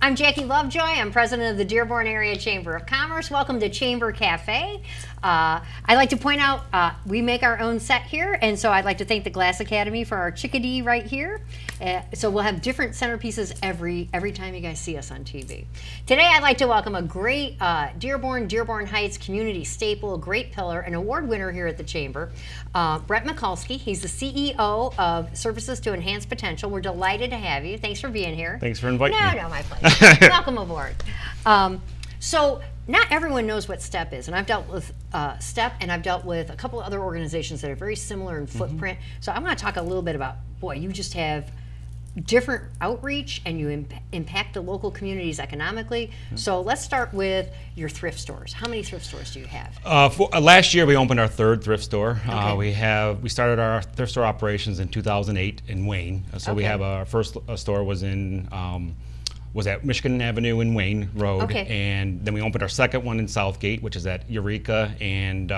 I'm Jackie Lovejoy. I'm president of the Dearborn Area Chamber of Commerce. Welcome to Chamber Cafe. I'd like to point out we make our own set here, and so I'd like to thank the Glass Academy for our chickadee right here. So we'll have different centerpieces every time you guys see us on TV. Today I'd like to welcome a great Dearborn Heights community staple, a great pillar, an award winner here at the Chamber, Brent Mikulski. He's the CEO of Services to Enhance Potential. We're delighted to have you. Thanks for being here. Thanks for inviting me. No, my pleasure. Welcome aboard. So not everyone knows what STEP is, and I've dealt with STEP, and I've dealt with a couple of other organizations that are very similar in footprint. So I want to talk a little bit about, boy, you just have different outreach and you impact the local communities economically. So let's start with your thrift stores. How many thrift stores do you have? Last year we opened our third thrift store. Okay. We started our thrift store operations in 2008 in Wayne. So we have our first store was in was at Michigan Avenue in Wayne Road, Okay. and then we opened our second one in Southgate, which is at Eureka and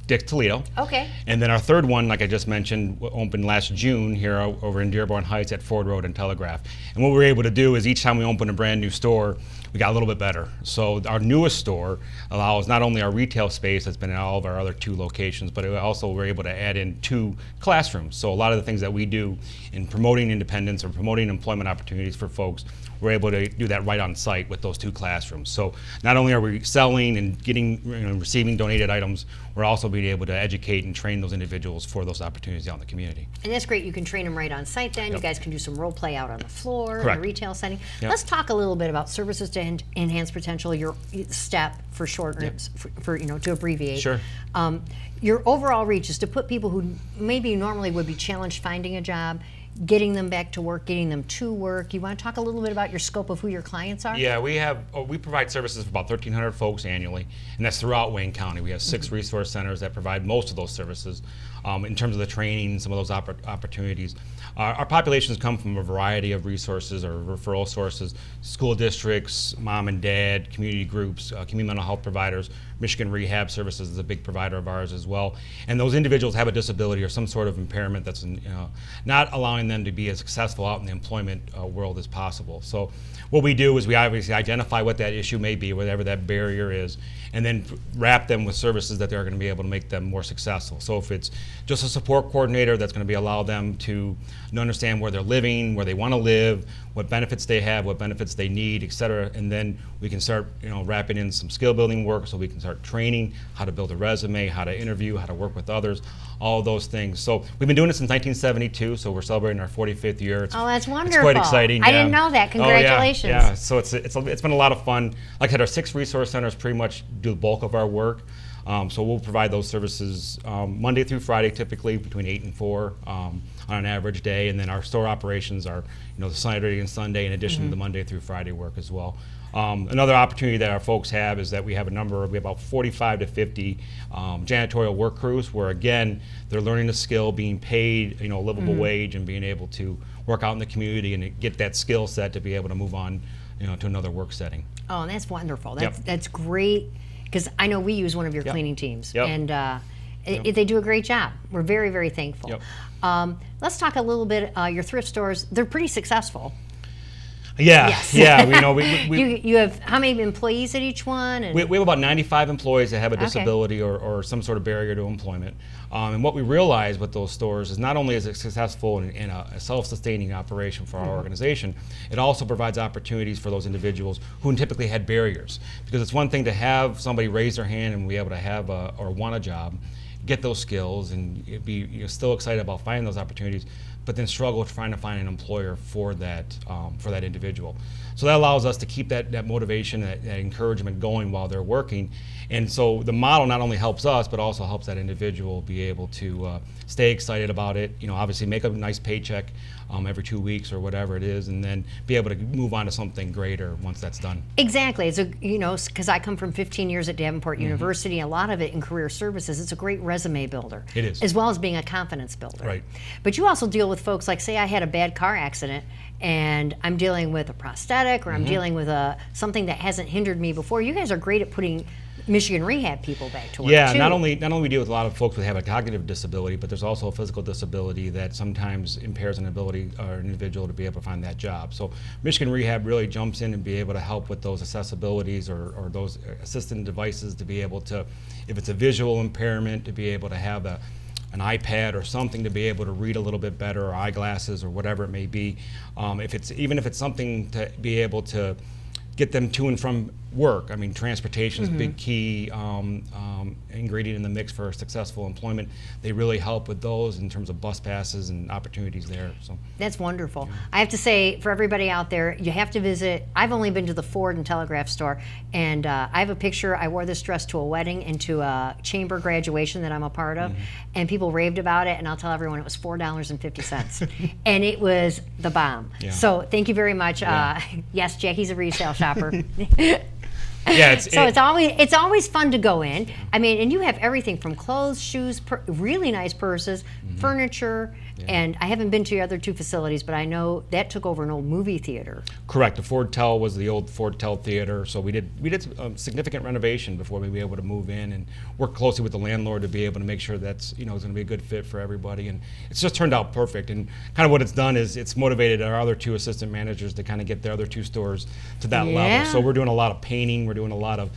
Dick Toledo. Okay. And then our third one, like I just mentioned, opened last June here over in Dearborn Heights at Ford Road and Telegraph. And what we were able to do is each time we opened a brand new store, we got a little bit better. So our newest store allows not only our retail space that's been in all of our other two locations, but it also we're able to add in 2 classrooms. So a lot of the things that we do in promoting independence or promoting employment opportunities for folks, we're able to do that right on site with those 2 classrooms. So not only are we selling and getting, receiving donated items, we're also being able to educate and train those individuals for those opportunities out in the community. And that's great. You can train them right on site then. Yep. You guys can do some role play out on the floor in Correct. a retail setting. Yep. Let's talk a little bit about Services to Enhance Potential, your STEP for short, Yep. for to abbreviate. Sure. Your overall reach is to put people who maybe normally would be challenged finding a job, getting them back to work, getting them to work. You want to talk a little bit about your scope of who your clients are? Yeah, we provide services for about 1,300 folks annually, and that's throughout Wayne County. We have 6 resource centers that provide most of those services. In terms of the training, some of those opportunities. Our populations come from a variety of resources or referral sources, school districts, mom and dad, community groups, community mental health providers. Michigan Rehab Services is a big provider of ours as well. And those individuals have a disability or some sort of impairment that's not allowing them to be as successful out in the employment world as possible. So what we do is we obviously identify what that issue may be, whatever that barrier is, and then wrap them with services that they're going to be able to make them more successful. So if it's just a support coordinator that's going to allow them to understand where they're living, where they want to live, what benefits they have, what benefits they need, et cetera, and then we can start wrapping in some skill building work so we can start training how to build a resume, how to interview, how to work with others, all of those things. So we've been doing it since 1972, so we're celebrating our 45th year. Oh, that's wonderful. It's quite exciting. I didn't know that. Congratulations. Oh, yeah. So it's been a lot of fun. Like I said, our 6 resource centers pretty much do the bulk of our work. So we'll provide those services Monday through Friday, typically between 8 and 4 on an average day, and then our store operations are the Saturday and Sunday in addition to the Monday through Friday work as well. Another opportunity that our folks have is that we have about 45 to 50 janitorial work crews where, again, they're learning a skill, being paid a livable wage, and being able to work out in the community and get that skill set to be able to move on to another work setting. Oh, that's wonderful. Yep. That's great, because I know we use one of your Yep. cleaning teams, Yep. and they do a great job. We're very, very thankful. Yep. Let's talk a little bit, your thrift stores, they're pretty successful. Yeah, Yes. yeah. You have how many employees at each one? And We have about 95 employees that have a Okay. disability or some sort of barrier to employment. And what we realize with those stores is not only is it successful in a self-sustaining operation for our organization, it also provides opportunities for those individuals who typically had barriers. Because it's one thing to have somebody raise their hand and be able to have or want a job, get those skills, and be still excited about finding those opportunities, but then struggle trying to find an employer for that individual. So that allows us to keep that motivation, that encouragement going while they're working. And so the model not only helps us, but also helps that individual be able to stay excited about it, obviously make a nice paycheck every 2 weeks or whatever it is, and then be able to move on to something greater once that's done. Exactly. It's because I come from 15 years at Davenport University, a lot of it in career services. It's a great resume builder. It is. As well as being a confidence builder. Right. But you also deal with folks like, say I had a bad car accident and I'm dealing with a prosthetic, or I'm dealing with something that hasn't hindered me before. You guys are great at putting Michigan Rehab people back to work Yeah, too. not only we deal with a lot of folks who have a cognitive disability, but there's also a physical disability that sometimes impairs an ability or an individual to be able to find that job. So Michigan Rehab really jumps in and be able to help with those accessibilities or those assistant devices to be able to, if it's a visual impairment, to be able to have an iPad or something to be able to read a little bit better, or eyeglasses or whatever it may be. Even if it's something to be able to get them to and from work. I mean, transportation is a big key ingredient in the mix for successful employment. They really help with those in terms of bus passes and opportunities there. So that's wonderful. I have to say, for everybody out there, you have to visit. I've only been to the Ford and Telegraph store, and I have a picture. I wore this dress to a wedding and to a chamber graduation that I'm a part of, and people raved about it, and I'll tell everyone it was $4.50, and it was the bomb. Yeah. So thank you very much. Yes, Jackie's a resale shopper. yeah, it's always fun to go in. I mean, and you have everything from clothes, shoes, really nice purses, furniture, and I haven't been to your other two facilities, but I know that took over an old movie theater. Correct. The Ford Tel was the old Ford Tel Theater, so we did significant renovation before we were able to move in and work closely with the landlord to be able to make sure that's it's going to be a good fit for everybody, and it's just turned out perfect. And kind of what it's done is it's motivated our other two assistant managers to kind of get their other two stores to that level. So we're doing a lot of painting, we're doing a lot of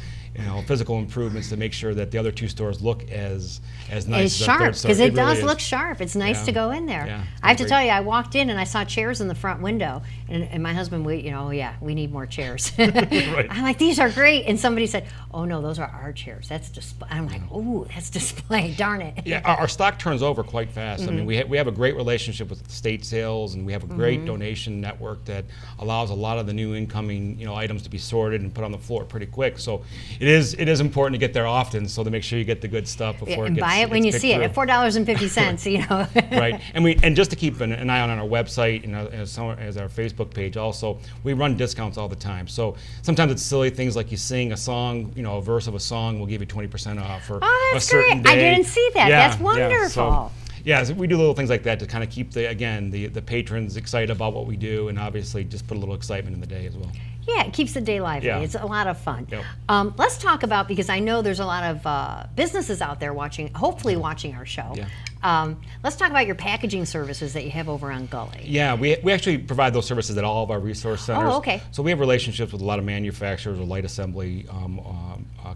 physical improvements to make sure that the other two stores look as nice it's as sharp, because it does really look sharp. It's nice to go in there. Yeah, I have to tell you, I walked in and I saw chairs in the front window, and my husband, we need more chairs. Right. I'm like, these are great, and somebody said, oh no, those are our chairs. That's display. I'm like, oh, that's display. Darn it. Yeah, our stock turns over quite fast. I mean, we have a great relationship with state sales, and we have a great donation network that allows a lot of the new incoming items to be sorted and put on the floor pretty quick. So it is important to get there often, so to make sure you get the good stuff before and buy it when you see it at $4.50. Right, and just to keep an eye on our website and as our Facebook page also, we run discounts all the time. So sometimes it's silly things like you sing a song, a verse of a song, we'll give you 20% off for a certain day. I didn't see that. Yeah, that's wonderful. So we do little things like that to kind of keep the patrons excited about what we do, and obviously just put a little excitement in the day as well. Yeah, it keeps the day lively. Yeah. It's a lot of fun. Yep. Let's talk about, because I know there's a lot of businesses out there hopefully watching our show. Yeah. Let's talk about your packaging services that you have over on Gully. Yeah, we actually provide those services at all of our resource centers. Oh, okay. So we have relationships with a lot of manufacturers or light assembly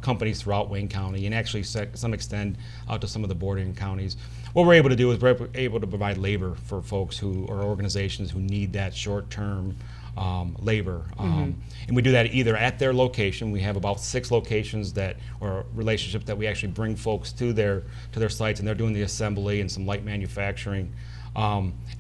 companies throughout Wayne County, and actually some extend out to some of the bordering counties. What we're able to do is we're able to provide labor for folks or organizations who need that short-term labor, and we do that either at their location. We have about 6 locations or relationships that we actually bring folks to their sites, and they're doing the assembly and some light manufacturing,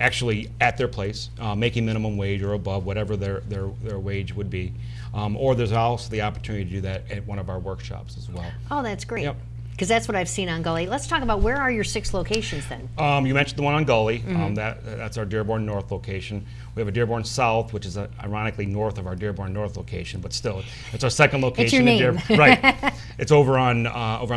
actually at their place, making minimum wage or above, whatever their wage would be. Or there's also the opportunity to do that at one of our workshops as well. Oh, that's great. Yep. Because that's what I've seen on Gully. Let's talk about, where are your 6 locations then? You mentioned the one on Gully. That's our Dearborn North location. We have a Dearborn South, which is ironically north of our Dearborn North location, but still, it's our second location. It's your name. Right. It's over on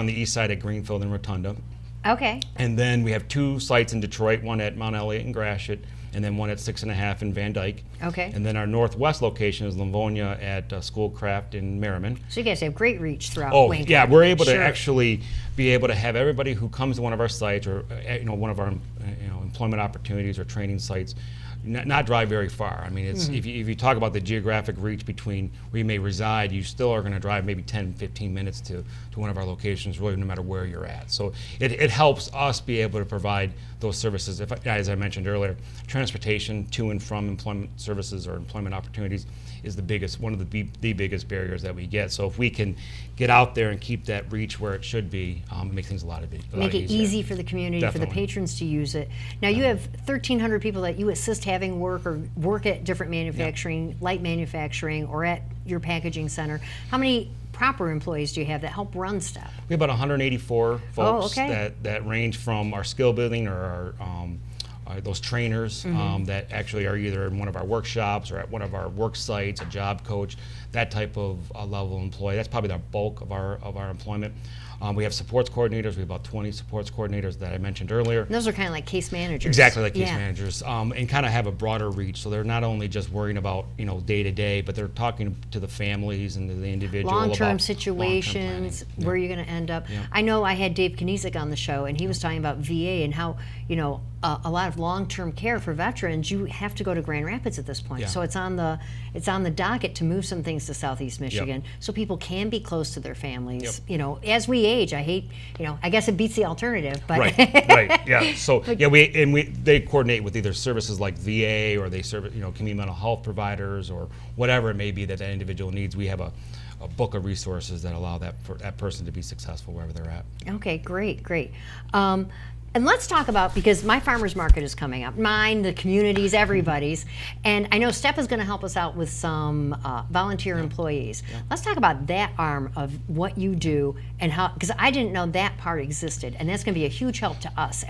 the east side at Greenfield and Rotunda. Okay. And then we have 2 sites in Detroit, one at Mount Elliott and Gratiot, and then one at 6 1/2 in Van Dyke. Okay. And then our northwest location is Livonia at Schoolcraft in Merriman. So you guys have great reach throughout Wayne yeah, County. we're able to Sure. actually be able to have everybody who comes to one of our sites or one of our employment opportunities or training sites not drive very far. I mean, it's if you talk about the geographic reach between where you may reside, you still are going to drive maybe 10, 15 minutes to one of our locations, really, no matter where you're at. So it helps us be able to provide those services. As I mentioned earlier, transportation to and from employment services or employment opportunities is one of the biggest barriers that we get. So if we can get out there and keep that reach where it should be, it makes things a lot easier. Make it easy for the community, Definitely. for the patrons to use it. Now you have 1,300 people that you assist having work or work at different manufacturing, light manufacturing, or at your packaging center. How many proper employees do you have that help run stuff? We have about 184 folks okay. that range from our skill building or those trainers that actually are either in one of our workshops or at one of our work sites, a job coach, that type of level of employee. That's probably the bulk of our employment. We have supports coordinators. We have about 20 supports coordinators that I mentioned earlier. And those are kind of like case managers. Exactly like case managers, and kind of have a broader reach. So they're not only just worrying about day to day, but they're talking to the families and to the individual long-term situations, where you're going to end up. I know I had Dave Kniezek on the show, and he was talking about VA and how a lot of long-term care for veterans. You have to go to Grand Rapids at this point, so it's on the docket to move some things to Southeast Michigan, so people can be close to their families. As we age, I guess it beats the alternative, but right, yeah. So they coordinate with either services like VA, or they serve community mental health providers, or whatever it may be that individual needs. We have a book of resources that allow that person to be successful wherever they're at. Okay, great. And let's talk about, because my farmers market is coming up, mine, the community's, everybody's, and I know Steph is going to help us out with some volunteer employees. Let's talk about that arm of what you do and how, because I didn't know that part existed, and that's going to be a huge help to us.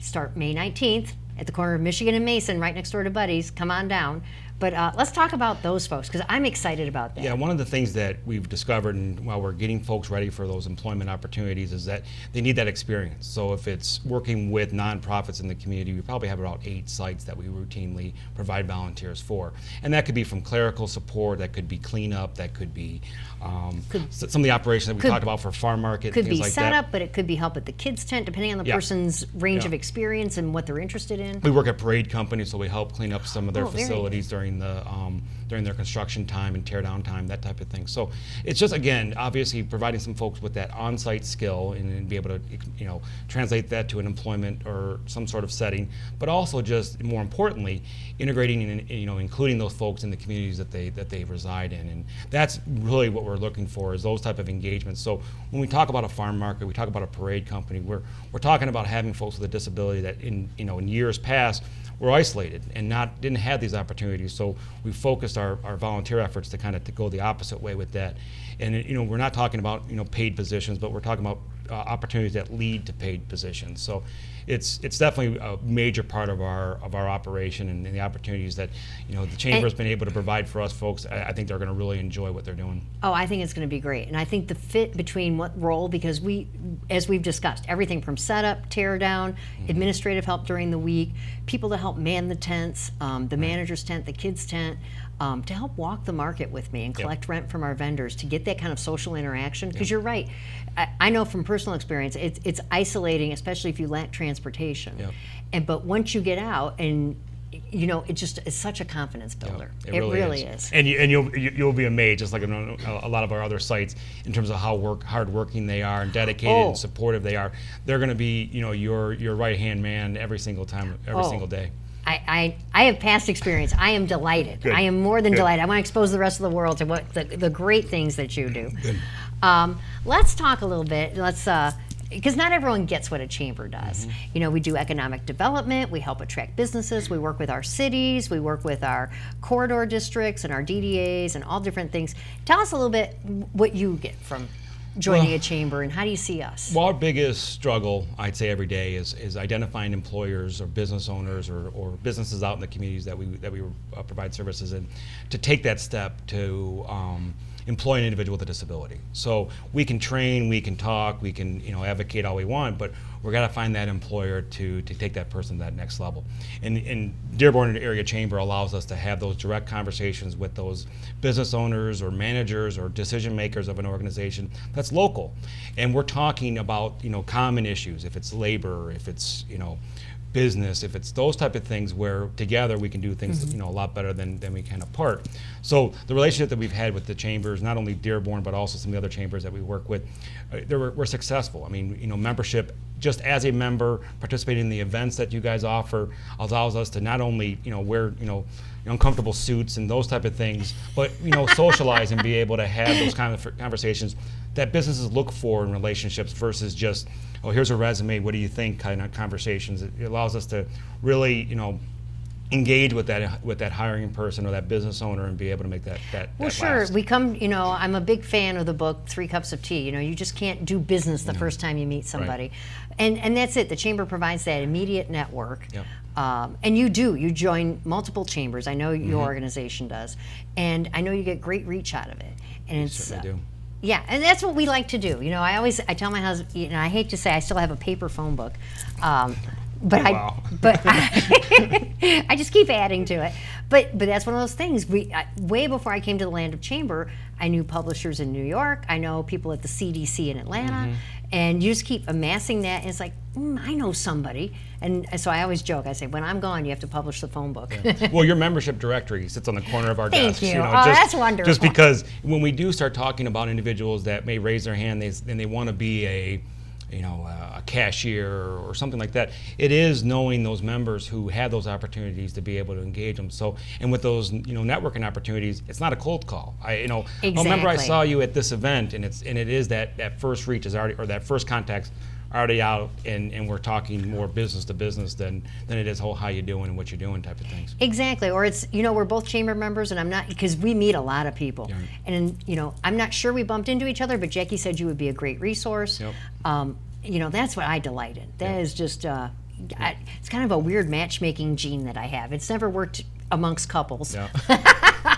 Start May 19th at the corner of Michigan and Mason, right next door to Buddy's. Come on down. But let's talk about those folks, because I'm excited about that. Yeah, one of the things that we've discovered, and while we're getting folks ready for those employment opportunities, is that they need that experience. So if it's working with nonprofits in the community, we probably have about 8 sites that we routinely provide volunteers for. And that could be from clerical support, that could be cleanup, that could be some of the operations that we talked about for farm market, could things be like setup, that. But it could be help at the kids' tent, depending on the person's range of experience and what they're interested in. We work at parade companies, so we help clean up some of their facilities during their construction time and tear down time, that type of thing. So it's just, again, obviously providing some folks with that on-site skill and be able to translate that to an employment or some sort of setting, but also just more importantly integrating and including those folks in the communities that they reside in. And that's really what we're looking for, is those type of engagements. So when we talk about a farm market, we talk about a parade company, we're talking about having folks with a disability that in years past were isolated and didn't have these opportunities. So we focused our volunteer efforts to kind of go the opposite way with that. And we're not talking about paid positions, but we're talking about opportunities that lead to paid positions. So it's definitely a major part of our operation, and the opportunities that the chamber's been able to provide for us folks. I think they're going to really enjoy what they're doing. Oh, I think it's going to be great, and I think the fit between what role, because as we've discussed, everything from setup, tear down, administrative help during the week, people to help man the tents, the manager's tent, the kids' tent, to help walk the market with me and collect rent from our vendors, to get that kind of social interaction. Because you're right, I know from personal experience, it's isolating, especially if you lack transportation. But once you get out, and it's such a confidence builder. It really is. And you'll be amazed, just like a lot of our other sites, in terms of how hardworking they are and dedicated and supportive they are. They're going to be your right hand man every single time, every single day. I have past experience. I am delighted. Good. I am more than delighted. I want to expose the rest of the world to what the great things that you do. Good. Let's talk a little bit. Because not everyone gets what a chamber does. We do economic development, we help attract businesses, we work with our cities, we work with our corridor districts and our DDAs and all different things. Tell us a little bit what you get from joining a chamber, and how do you see us? Well, our biggest struggle, I'd say, every day is identifying employers or business owners or businesses out in the communities that we provide services in, to take that step to employ an individual with a disability. So we can train, we can talk, we can advocate all we want, but we're got to find that employer to take that person to that next level. And Dearborn Area Chamber allows us to have those direct conversations with those business owners or managers or decision makers of an organization that's local. And we're talking about common issues, if it's labor, if it's business, if it's those type of things, where together we can do things a lot better than we can apart. So the relationship that we've had with the chambers, not only Dearborn but also some of the other chambers that we work with, we're successful. I mean, membership, just as a member participating in the events that you guys offer, allows us to not only wear uncomfortable suits and those type of things, but socialize and be able to have those kind of conversations that businesses look for in relationships, versus just, oh, here's a resume, what do you think, kind of conversations. It allows us to really engage with that hiring person or that business owner and be able to make that well, sure. last. We come, I'm a big fan of the book 3 Cups of Tea. You just can't do business the first time you meet somebody. Right. And that's it. The chamber provides that immediate network. Yep. And you join multiple chambers. I know your organization does. And I know you get great reach out of it. And it's certainly do. Yeah, and that's what we like to do. You know, I tell my husband, you know, I hate to say I still have a paper phone book. But Wow. I just keep adding to it. But that's one of those things. Way before I came to the land of chamber, I knew publishers in New York. I know people at the CDC in Atlanta, and you just keep amassing that. And it's like, I know somebody, and so I always joke. I say, when I'm gone, you have to publish the phone book. Yeah. Well, your membership directory sits on the corner of our Thank desks. you. You know, That's wonderful. Just because when we do start talking about individuals that may raise their hand and they want to be a cashier or something like that, it is knowing those members who have those opportunities to be able to engage them. So, and with those networking opportunities, it's not a cold call. Exactly. Oh, remember I saw you at this event, and it is that first reach is already, or that first contact's already out, and we're talking more business to business than it is how you doing and what you're doing type of things. Exactly. Or it's, we're both chamber members, and I'm not, because we meet a lot of people. Yeah. And, I'm not sure we bumped into each other, but Jackie said you would be a great resource. Yep. That's what I delight in. That is just, it's kind of a weird matchmaking gene that I have. It's never worked amongst couples. Yeah.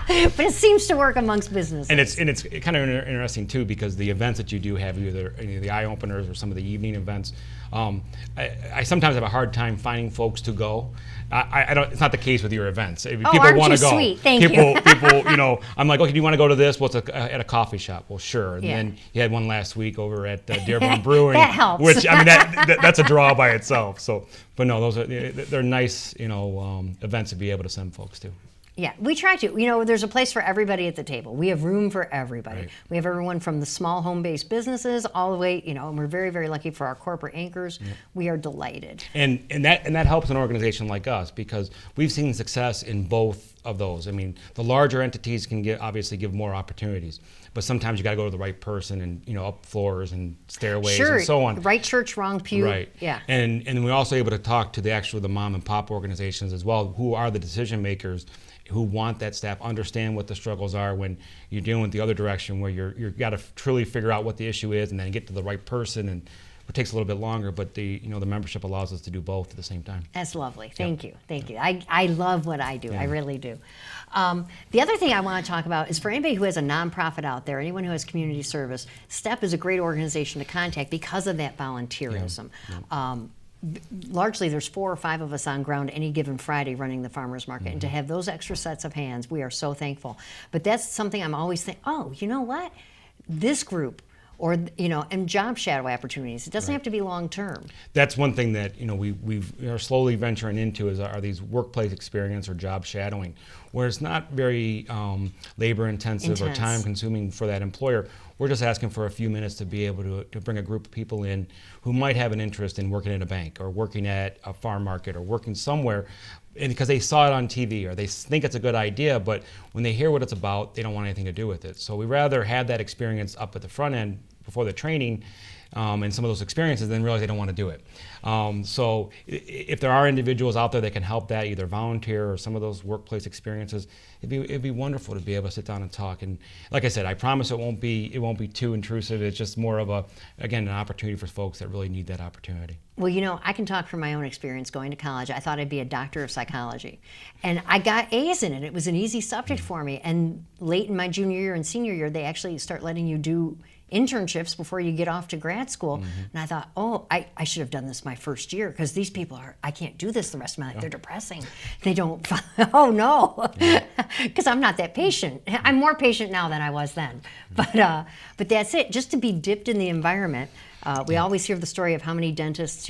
But it seems to work amongst businesses. And it's kind of interesting too, because the events that you do have, either any of the eye openers or some of the evening events, I sometimes have a hard time finding folks to go. I don't. It's not the case with your events. People want to go. Sweet? Thank you. People, I'm like, okay, do you want to go to this? Well, it's at a coffee shop. Well, sure. And Yeah. then you had one last week over at Dearborn Brewing. That helps. Which that's a draw by itself. So, but no, they're nice, events to be able to send folks to. Yeah, we try to. There's a place for everybody at the table. We have room for everybody. Right. We have everyone from the small home-based businesses all the way, and we're very, very lucky for our corporate anchors. Yep. We are delighted. And that helps an organization like us, because we've seen success in both of those. I mean, the larger entities can obviously give more opportunities, but sometimes you got to go to the right person and up floors and stairways and so on. Right church, wrong pew. Right. Yeah. And we're also able to talk to the mom and pop organizations as well, who are the decision makers, who want that staff, understand what the struggles are when you're dealing with the other direction, where you've got to truly figure out what the issue is and then get to the right person. And it takes a little bit longer, but the membership allows us to do both at the same time. That's lovely. Thank you. I love what I do. Yeah. I really do. The other thing I want to talk about is, for anybody who has a nonprofit out there, anyone who has community service, STEP is a great organization to contact because of that volunteerism. Yeah. Largely, there's 4 or 5 of us on ground any given Friday running the farmers market, and to have those extra sets of hands, we are so thankful. But that's something I'm always thinking, you know what? This group, or and job shadow opportunities. It doesn't have to be long term. That's one thing that we are slowly venturing into are these workplace experience or job shadowing, where it's not very labor intensive or time consuming for that employer. We're just asking for a few minutes to be able to bring a group of people in who might have an interest in working at a bank or working at a farm market or working somewhere, and because they saw it on TV or they think it's a good idea, but when they hear what it's about, they don't want anything to do with it. So we rather have that experience up at the front end before the training and some of those experiences, then realize they don't want to do it. So if there are individuals out there that can help that, either volunteer or some of those workplace experiences, it'd be wonderful to be able to sit down and talk. And like I said, I promise it won't be too intrusive. It's just more of an opportunity for folks that really need that opportunity. Well, I can talk from my own experience going to college. I thought I'd be a doctor of psychology. And I got A's in it. It was an easy subject for me. And late in my junior year and senior year, they actually start letting you do internships before you get off to grad school. And I thought, I should have done this my first year, because these people I can't do this the rest of my life. They're depressing. They don't, oh no, because I'm not that patient. I'm more patient now than I was then. But that's it, just to be dipped in the environment. We always hear the story of how many dentists,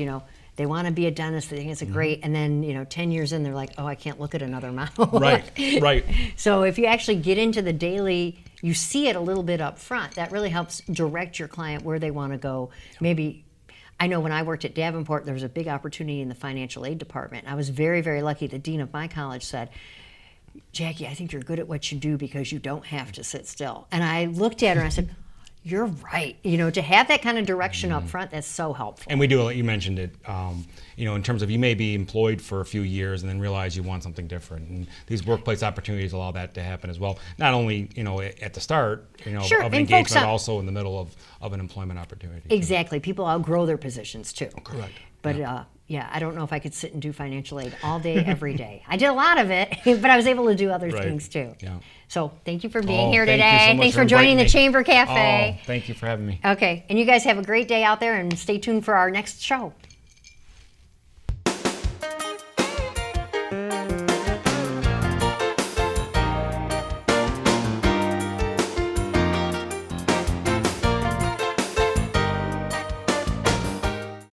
they want to be a dentist, they think it's great, and then 10 years in, they're like, I can't look at another mouth. Right. So if you actually get into the daily, you see it a little bit up front, that really helps direct your client where they want to go. Maybe, I know when I worked at Davenport, there was a big opportunity in the financial aid department. I was very, very lucky. The dean of my college said, Jackie, I think you're good at what you do because you don't have to sit still. And I looked at her and I said, you're right. To have that kind of direction up front, that's so helpful. And we do, you mentioned it, in terms of you may be employed for a few years and then realize you want something different. And these workplace opportunities allow that to happen as well. Not only, at the start, sure, of an engagement, but also in the middle of an employment opportunity. Exactly. People outgrow their positions too. Correct. But yeah, I don't know if I could sit and do financial aid all day, every day. I did a lot of it, but I was able to do other things too. Yeah. So thank you for being here thank you today. so much Thanks for for joining inviting the me. Chamber Cafe. Oh, thank you for having me. Okay, and you guys have a great day out there, and stay tuned for our next show.